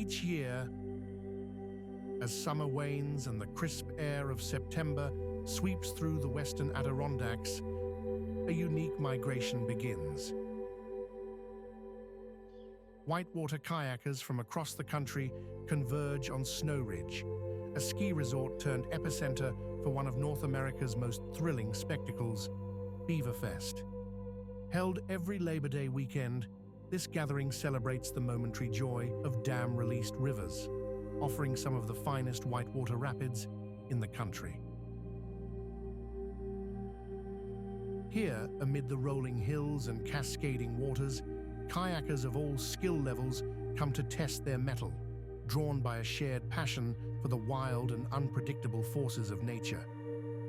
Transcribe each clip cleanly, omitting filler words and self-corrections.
Each year, as summer wanes and the crisp air of September sweeps through the western Adirondacks, a unique migration begins. Whitewater kayakers from across the country converge on Snow Ridge, a ski resort turned epicenter for one of North America's most thrilling spectacles, BeaverFest. Held every Labor Day weekend, this gathering celebrates the momentary joy of dam-released rivers, offering some of the finest whitewater rapids in the country. Here, amid the rolling hills and cascading waters, kayakers of all skill levels come to test their mettle, drawn by a shared passion for the wild and unpredictable forces of nature.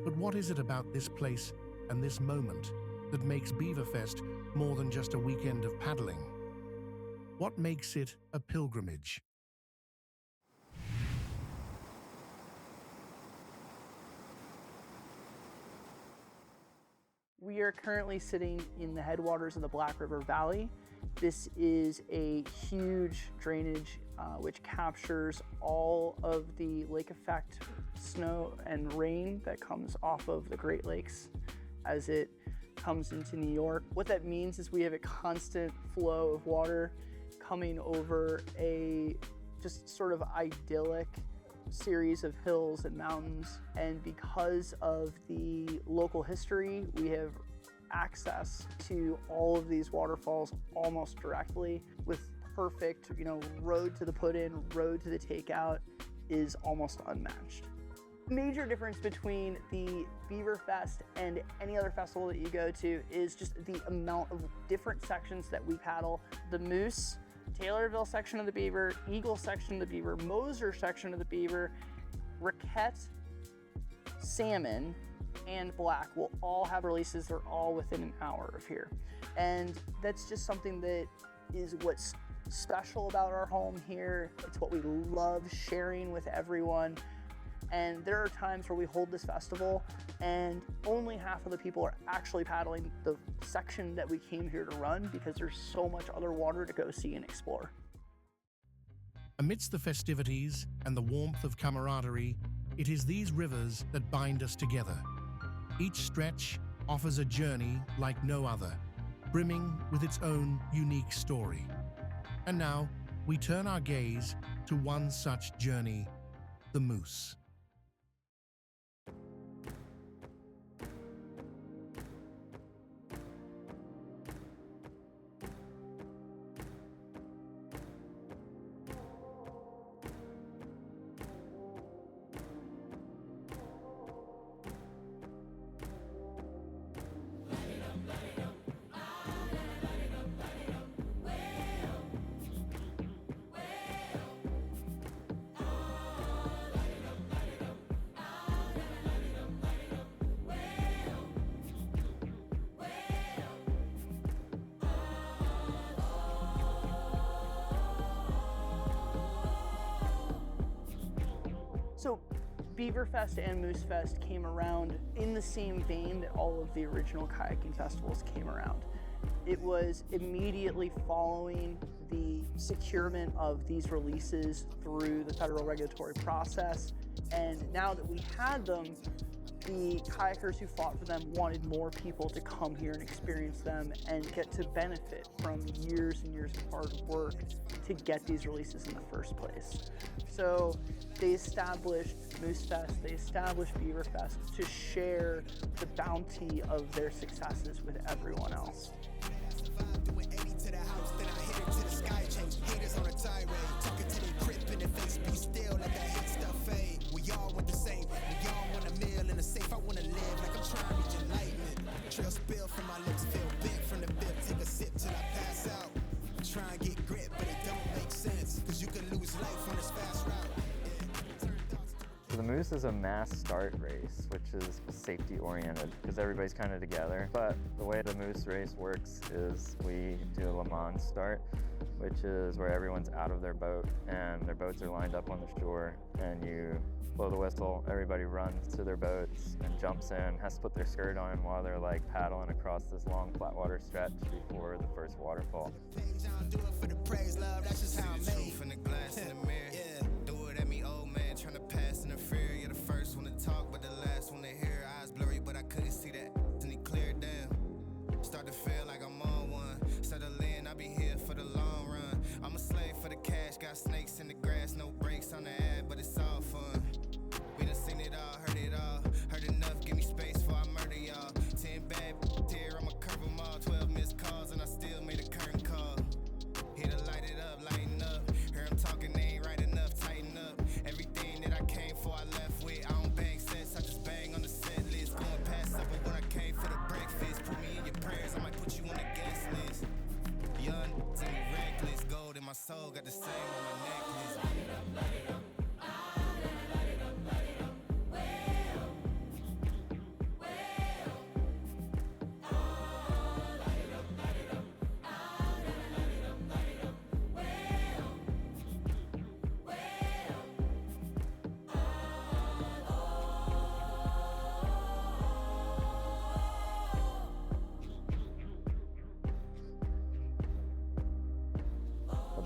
But what is it about this place and this moment that makes BeaverFest more than just a weekend of paddling? What makes it a pilgrimage? We are currently sitting in the headwaters of the Black River Valley. This is a huge drainage which captures all of the lake effect snow and rain that comes off of the Great Lakes as it comes into New York. What that means is we have a constant flow of water coming over a just sort of idyllic series of hills and mountains, and because of the local history, we have access to all of these waterfalls almost directly with perfect, road to the put-in, road to the takeout is almost unmatched. The major difference between the BeaverFest and any other festival that you go to is just the amount of different sections that we paddle. The Moose, Taylorville section of the Beaver, Eagle section of the Beaver, Moser section of the Beaver, Raquette, Salmon, and Black will all have releases. They're all within an hour of here. And that's just something that is what's special about our home here. It's what we love sharing with everyone. And there are times where we hold this festival and only half of the people are actually paddling the section that we came here to run because there's so much other water to go see and explore. Amidst the festivities and the warmth of camaraderie, it is these rivers that bind us together. Each stretch offers a journey like no other, brimming with its own unique story. And now, we turn our gaze to one such journey, the Moose. So BeaverFest and Moosefest came around in the same vein that all of the original kayaking festivals came around. It was immediately following the securement of these releases through the federal regulatory process. And now that we had them, the kayakers who fought for them wanted more people to come here and experience them and get to benefit from years and years of hard work to get these releases in the first place. So they established Moosefest, they established BeaverFest to share the bounty of their successes with everyone else. We all want the same, we all want a meal in a safe. I want to live like I'm trying to reach enlightenment. Trail spill from my lips, feel big from the bib. Take a sip till I pass out. Try and get grit, but it don't make sense, cause you can lose life on this fast route. So the Moose is a mass start race, which is safety oriented because everybody's kind of together. But the way the Moose race works is we do a Le Mans start. which is where everyone's out of their boat and their boats are lined up on the shore, and you blow the whistle, everybody runs to their boats and jumps in, has to put their skirt on while they're like paddling across this long flat water stretch before the first waterfall. Start to feel like I'm on one. Settle in, I'll be here for the long run. I'm a slave for the cash, got snakes in the grass, no brakes on the ad, but it's all fun. We done seen it all, heard enough, give me space before I murder y'all. 10 bad here, I'ma curve them all. 12 missed calls and I still made a curtain call. Here to lighten up. Hear them talking, they ain't right enough, tighten up. Everything that I came for, I left with. I don't bang sets, I just bang on the set list. Going past supper when I came for the breakfast. Put me in your prayers, I might put you on the guest list. Young, tell me reckless, gold in my soul, got the same on my necklace.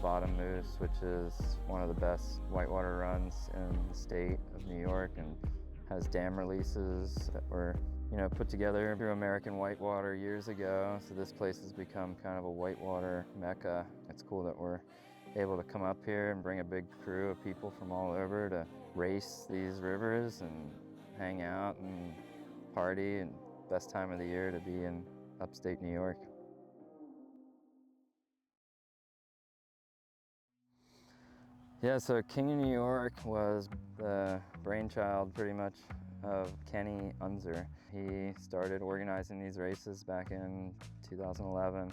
Bottom Moose, which is one of the best whitewater runs in the state of New York, and has dam releases that were, put together through American Whitewater years ago. So this place has become kind of a whitewater mecca. It's cool that we're able to come up here and bring a big crew of people from all over to race these rivers and hang out and party, and best time of the year to be in upstate New York. Yeah, so King of New York was the brainchild pretty much of Kenny Unser. He started organizing these races back in 2011.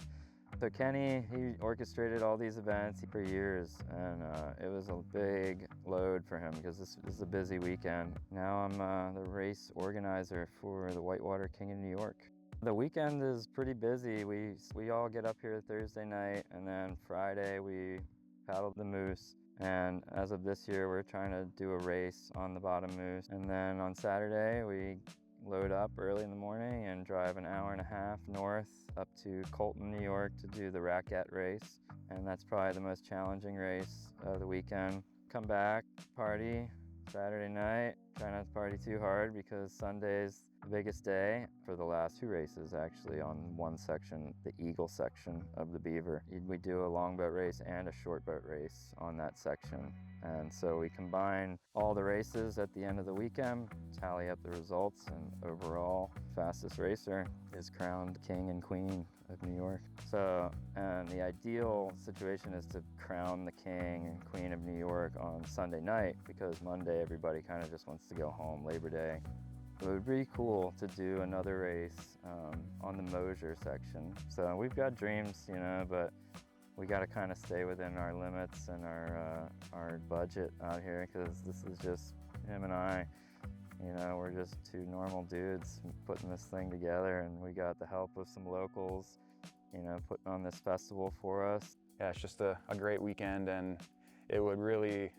So Kenny, he orchestrated all these events for years, and it was a big load for him because this is a busy weekend. Now I'm the race organizer for the Whitewater King of New York. The weekend is pretty busy. We all get up here Thursday night, and then Friday we paddle the Moose. And as of this year, we're trying to do a race on the Bottom Moose. And then on Saturday, we load up early in the morning and drive an hour and a half north up to Colton, New York to do the Raquette race. And that's probably the most challenging race of the weekend. Come back, party Saturday night. Try not to party too hard because Sunday's the biggest day for the last two races, actually, on one section, the Eagle section of the Beaver. We do a longboat race and a short boat race on that section. And so we combine all the races at the end of the weekend, tally up the results, and overall, fastest racer is crowned King and Queen of New York. So, and the ideal situation is to crown the King and Queen of New York on Sunday night, because Monday everybody kind of just wants to go home, Labor Day. It would be cool to do another race on the Mosier section. So we've got dreams, but we got to kind of stay within our limits and our budget out here, because this is just him and I. We're just two normal dudes putting this thing together, and we got the help of some locals, putting on this festival for us. Yeah, it's just a great weekend, and it wouldn't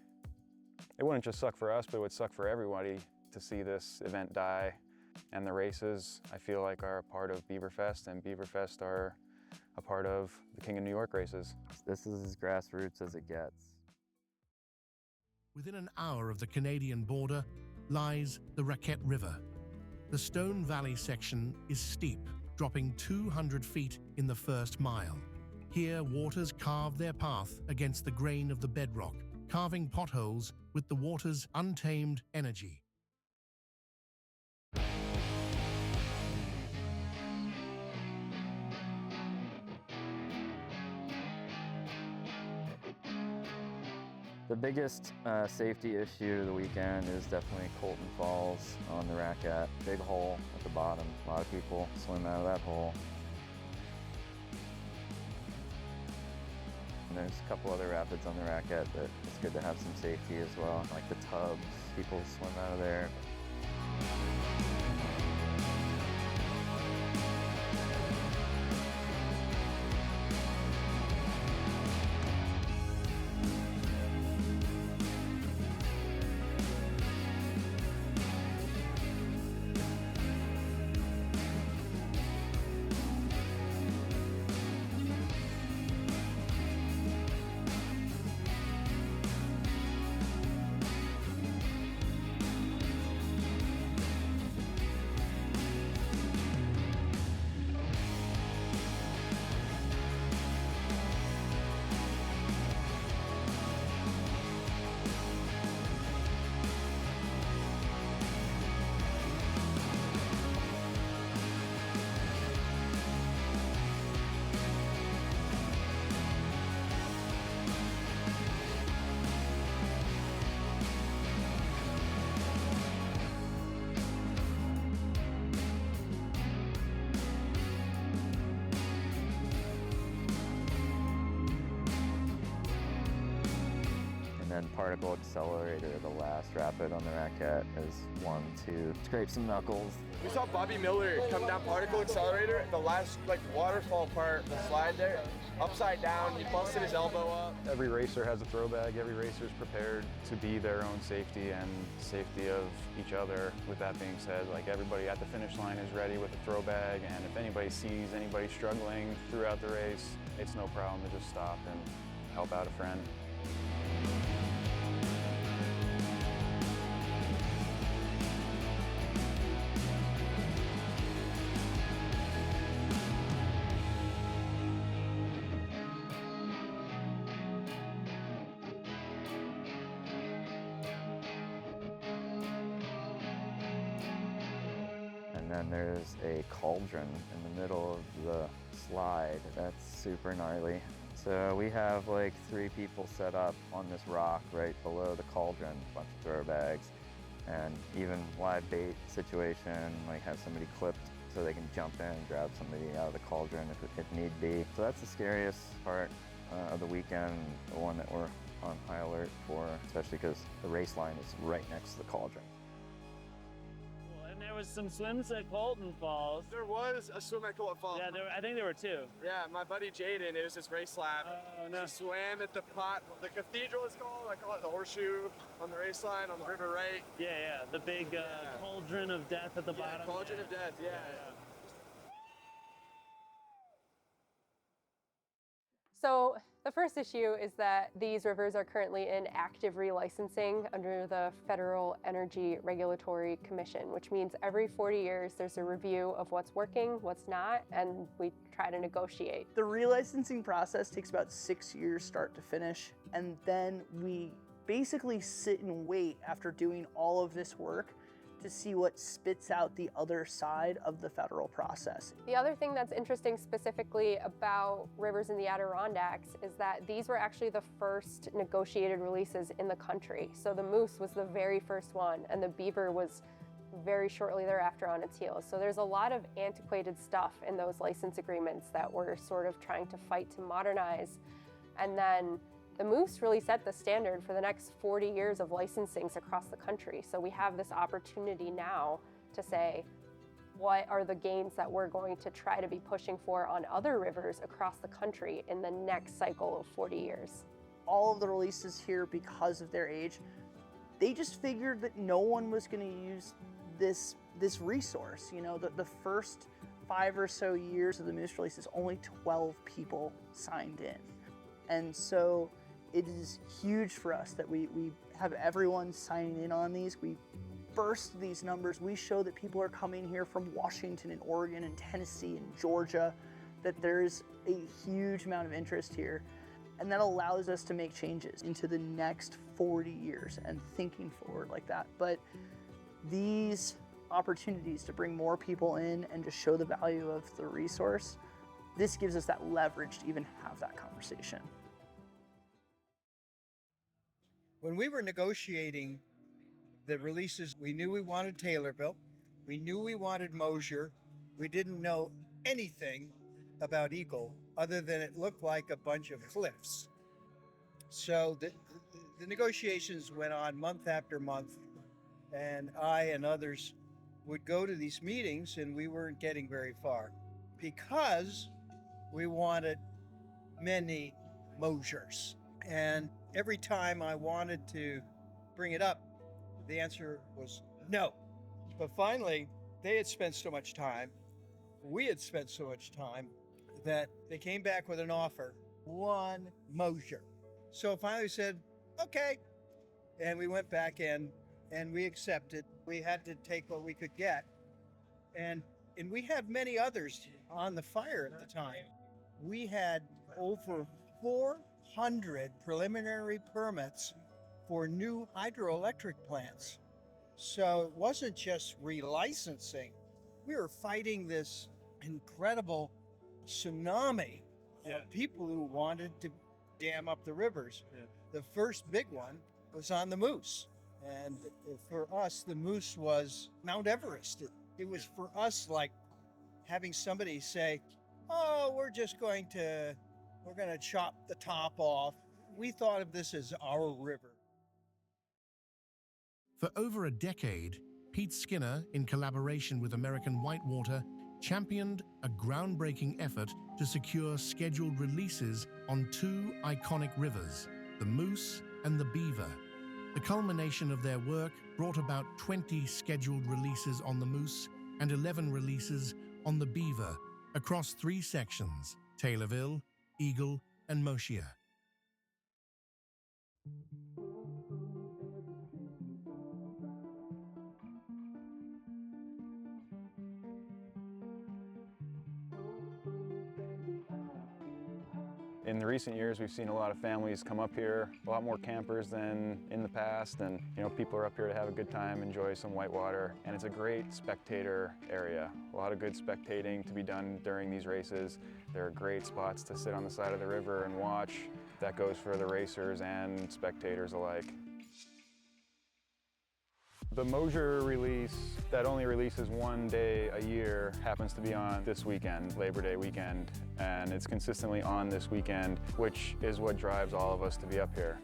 just suck for us, but it would suck for everybody to see this event die. And the races, I feel like, are a part of BeaverFest, and BeaverFest are a part of the King of New York races. This is as grassroots as it gets. Within an hour of the Canadian border lies the Raquette River. The Stone Valley section is steep, dropping 200 feet in the first mile. Here, waters carve their path against the grain of the bedrock, carving potholes with the water's untamed energy. The biggest safety issue of the weekend is definitely Colton Falls on the Raquette. Big hole at the bottom. A lot of people swim out of that hole. And there's a couple other rapids on the Raquette that it's good to have some safety as well, like the tubs. People swim out of there. particle accelerator, the last rapid on the Raquette, is one to scrape some knuckles. We saw Bobby Miller come down particle accelerator, the last waterfall part, the slide there, upside down, he busted his elbow up. Every racer has a throw bag. Every racer is prepared to be their own safety and safety of each other. With that being said, everybody at the finish line is ready with a throw bag, and if anybody sees anybody struggling throughout the race, it's no problem to just stop and help out a friend. And then there's a cauldron in the middle of the slide. That's super gnarly. So we have 3 people set up on this rock right below the cauldron, a bunch of throw bags, and even live bait situation, have somebody clipped so they can jump in and grab somebody out of the cauldron if need be. So that's the scariest part of the weekend, the one that we're on high alert for, especially because the race line is right next to the cauldron. And there was some swims at Colton Falls. There was a swim at Colton Falls. Yeah, I think there were 2. Yeah, my buddy Jaden, it was his race lap. Oh, no. He swam at the pot, the cathedral is called, I call it the horseshoe, on the race line, on the river right. Yeah, the big cauldron of death at the bottom. Cauldron of death, yeah. So the first issue is that these rivers are currently in active relicensing under the Federal Energy Regulatory Commission, which means every 40 years there's a review of what's working, what's not, and we try to negotiate. The relicensing process takes about 6 years start to finish, and then we basically sit and wait after doing all of this work to see what spits out the other side of the federal process. The other thing that's interesting specifically about rivers in the Adirondacks is that these were actually the first negotiated releases in the country. So the moose was the very first one, and the beaver was very shortly thereafter on its heels. So there's a lot of antiquated stuff in those license agreements that we're sort of trying to fight to modernize. And then the moose really set the standard for the next 40 years of licensings across the country. So we have this opportunity now to say, what are the gains that we're going to try to be pushing for on other rivers across the country in the next cycle of 40 years? All of the releases here, because of their age, they just figured that no one was going to use this resource. The first 5 or so years of the moose releases, only 12 people signed in. And so it is huge for us that we have everyone signing in on these. We burst these numbers. We show that people are coming here from Washington and Oregon and Tennessee and Georgia, that there's a huge amount of interest here. And that allows us to make changes into the next 40 years and thinking forward like that. But these opportunities to bring more people in and to show the value of the resource, this gives us that leverage to even have that conversation. When we were negotiating the releases, we knew we wanted Taylorville, we knew we wanted Mosier, we didn't know anything about Eagle other than it looked like a bunch of cliffs. So the negotiations went on month after month, and I and others would go to these meetings and we weren't getting very far because we wanted many Mosiers. And every time I wanted to bring it up, the answer was no. But finally, they had spent so much time, we had spent so much time, that they came back with an offer, 1 Mosier. So finally we said, okay. And we went back in and we accepted. We had to take what we could get. And we had many others on the fire at the time. We had over 400 preliminary permits for new hydroelectric plants. So it wasn't just relicensing. We were fighting this incredible tsunami of people who wanted to dam up the rivers. The first big one was on the Moose. And for us, the Moose was Mount Everest. It was for us like having somebody say, oh, we're going to chop the top off. We thought of this as our river. For over a decade, Pete Skinner, in collaboration with American Whitewater, championed a groundbreaking effort to secure scheduled releases on two iconic rivers, the Moose and the Beaver. The culmination of their work brought about 20 scheduled releases on the Moose and 11 releases on the Beaver across three sections, Taylorville, Eagle, and Moshia. In the recent years, we've seen a lot of families come up here, a lot more campers than in the past, and people are up here to have a good time, enjoy some whitewater, and it's a great spectator area. A lot of good spectating to be done during these races. There are great spots to sit on the side of the river and watch. That goes for the racers and spectators alike. The Mosier release that only releases one day a year happens to be on this weekend, Labor Day weekend, and it's consistently on this weekend, which is what drives all of us to be up here.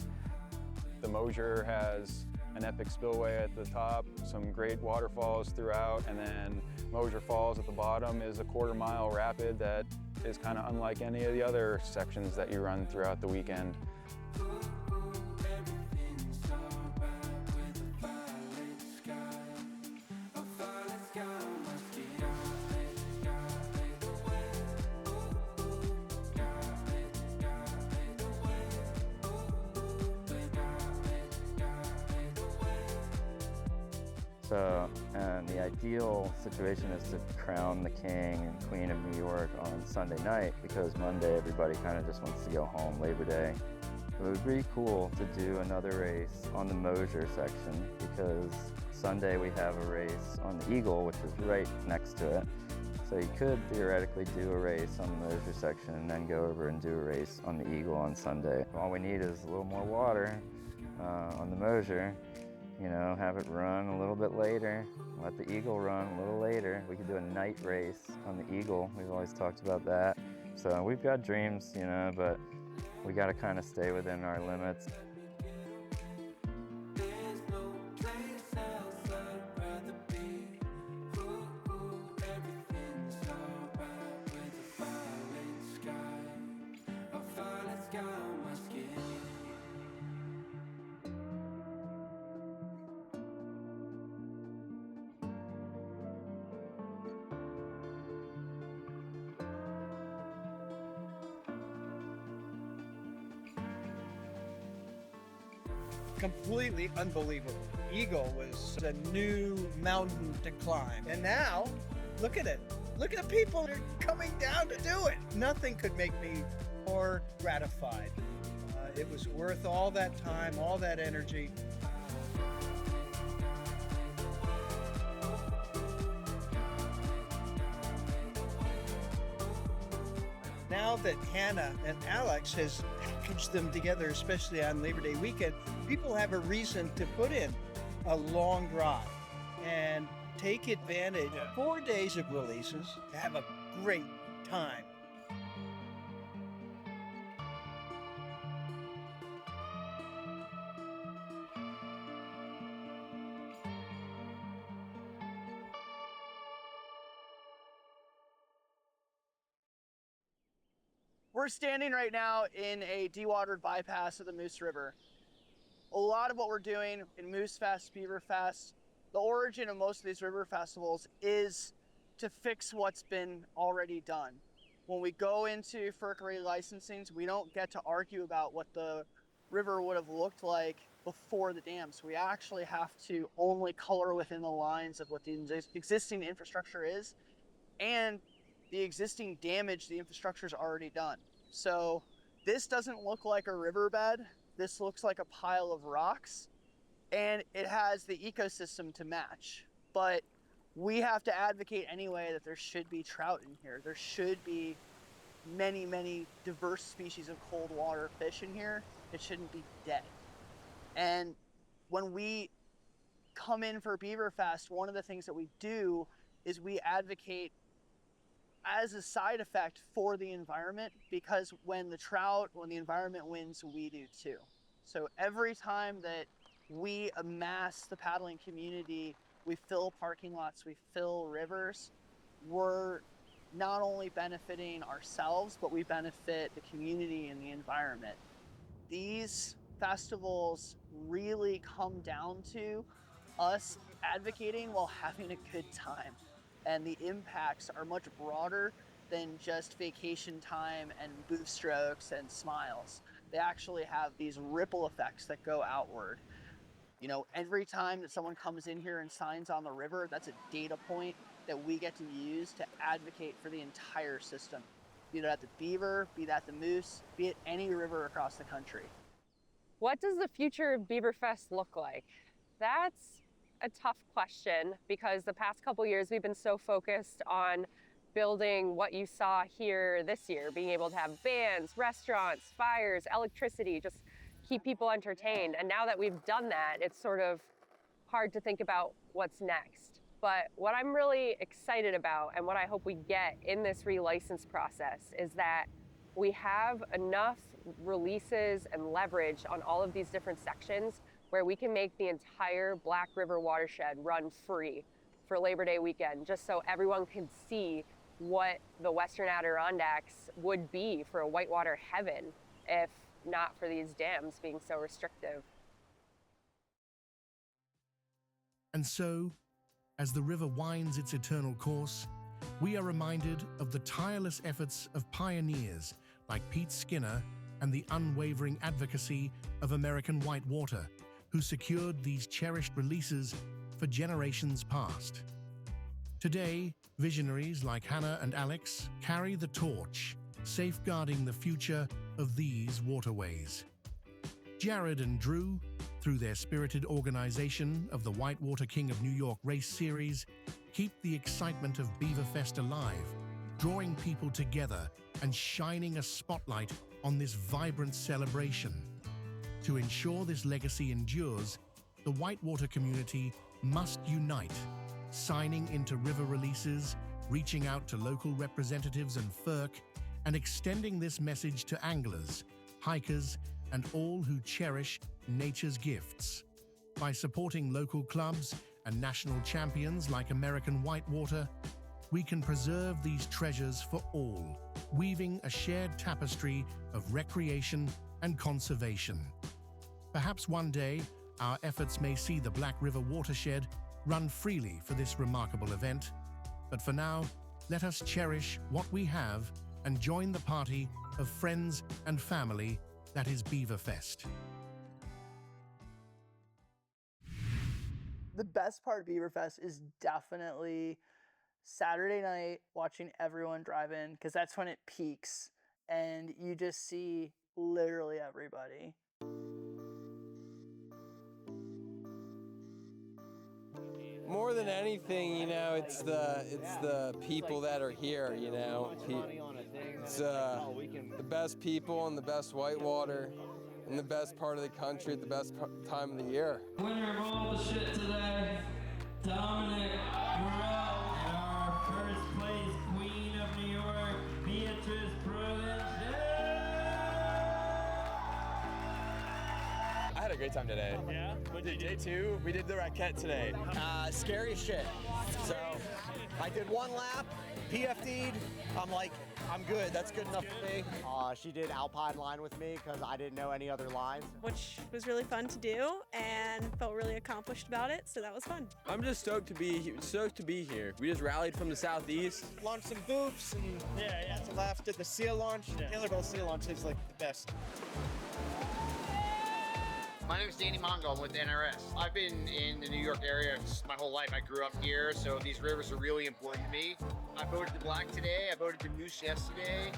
The Mosier has an epic spillway at the top, some great waterfalls throughout, and then Mosier Falls at the bottom is a quarter-mile rapid that is kind of unlike any of the other sections that you run throughout the weekend. So, and the ideal situation is to crown the king and queen of New York on Sunday night, because Monday everybody kind of just wants to go home, Labor Day. It would be cool to do another race on the Mosier section, because Sunday we have a race on the Eagle, which is right next to it. So you could theoretically do a race on the Mosier section and then go over and do a race on the Eagle on Sunday. All we need is a little more water on the Mosier. Have it run a little bit later, let the Eagle run a little later. We could do a night race on the Eagle. We've always talked about that. So we've got dreams, but we got to kind of stay within our limits. Completely unbelievable. Eagle was a new mountain to climb. And now, look at it. Look at the people that are coming down to do it. Nothing could make me more gratified. It was worth all that time, all that energy. Now that Hannah and Alex has packaged them together, especially on Labor Day weekend, people have a reason to put in a long drive and take advantage of 4 days of releases to have a great time. We're standing right now in a dewatered bypass of the Moose River. A lot of what we're doing in Moose Fest, BeaverFest, the origin of most of these river festivals is to fix what's been already done. When we go into FERC licensings, we don't get to argue about what the river would have looked like before the dams. We actually have to only color within the lines of what the existing infrastructure is and the existing damage the infrastructure's already done. So this doesn't look like a riverbed. This looks like a pile of rocks, and it has the ecosystem to match. But we have to advocate anyway that there should be trout in here. There should be many, many diverse species of cold water fish in here. It shouldn't be dead. And when we come in for BeaverFest, one of the things that we do is we advocate as a side effect for the environment, because when the environment wins, we do too. So every time that we amass the paddling community, we fill parking lots, we fill rivers, we're not only benefiting ourselves, but we benefit the community and the environment. These festivals really come down to us advocating while having a good time. And the impacts are much broader than just vacation time and booth strokes and smiles. They actually have these ripple effects that go outward. You know, every time that someone comes in here and signs on the river, that's a data point that we get to use to advocate for the entire system. Be that the Beaver, be that the Moose, be it any river across the country. What does the future of BeaverFest look like? That's a tough question because the past couple years we've been so focused on building what you saw here this year, being able to have bands, restaurants, fires, electricity, just keep people entertained. And now that we've done that, it's sort of hard to think about what's next. But what I'm really excited about and what I hope we get in this relicense process is that we have enough releases and leverage on all of these different sections where we can make the entire Black River watershed run free for Labor Day weekend, just so everyone can see what the Western Adirondacks would be for a whitewater heaven if not for these dams being so restrictive. And so, as the river winds its eternal course, we are reminded of the tireless efforts of pioneers like Pete Skinner and the unwavering advocacy of American Whitewater, who secured these cherished releases for generations past. Today, visionaries like Hannah and Alex carry the torch, safeguarding the future of these waterways. Jared and Drew, through their spirited organization of the Whitewater King of New York Race Series, keep the excitement of BeaverFest alive, drawing people together and shining a spotlight on this vibrant celebration. To ensure this legacy endures, the Whitewater community must unite, signing into river releases, reaching out to local representatives and FERC, and extending this message to anglers, hikers, and all who cherish nature's gifts. By supporting local clubs and national champions like American Whitewater, we can preserve these treasures for all, weaving a shared tapestry of recreation and conservation. Perhaps one day, our efforts may see the Black River watershed run freely for this remarkable event. But for now, let us cherish what we have and join the party of friends and family that is BeaverFest. The best part of BeaverFest is definitely Saturday night watching everyone drive in, because that's when it peaks and you just see literally everybody. More than anything, you know, it's the people that are here, you know. It's the best people and the best whitewater and the best part of the country at the best time of the year. Winner of all the shit today, Dominic Morel, and our first place queen of New York, Beatrice Provincial. I had a great time today. Yeah? We did day 2. We did the Raquette today. Scary as shit. So I did one lap, PFD'd. I'm like, I'm good. That's good enough for me. She did Alpine line with me because I didn't know any other lines. Which was really fun to do and felt really accomplished about it, so that was fun. I'm just stoked to be here. We just rallied from the southeast. Launched some booths and to left, did the seal launch. Taylorville seal launch is like the best. My name is Danny Mongo. I'm with NRS. I've been in the New York area my whole life. I grew up here, so these rivers are really important to me. I voted the Black today. I voted the Moose yesterday.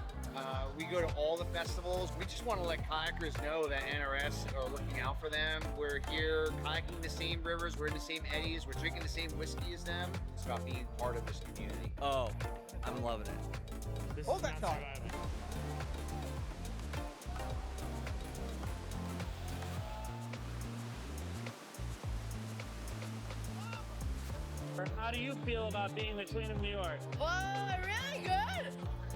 We go to all the festivals. We just want to let kayakers know that NRS are looking out for them. We're here kayaking the same rivers. We're in the same eddies. We're drinking the same whiskey as them. It's about being part of this community. Oh, I'm loving it. Hold that thought. How do you feel about being the Queen of New York? Well, really good.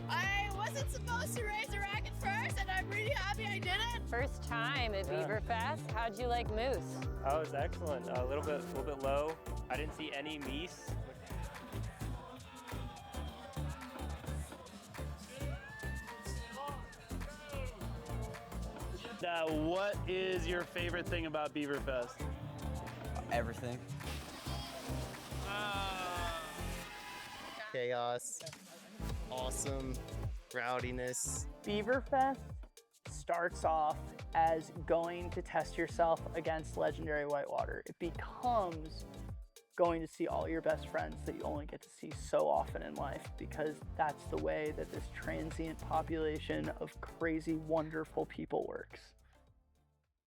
I wasn't supposed to raise a racket first, and I'm really happy I did it. First time at BeaverFest. How'd you like moose? Oh, it was excellent. A little bit low. I didn't see any meese. What is your favorite thing about BeaverFest? Everything. Chaos. Awesome. Rowdiness. BeaverFest starts off as going to test yourself against legendary whitewater. It becomes going to see all your best friends that you only get to see so often in life, because that's the way that this transient population of crazy, wonderful people works.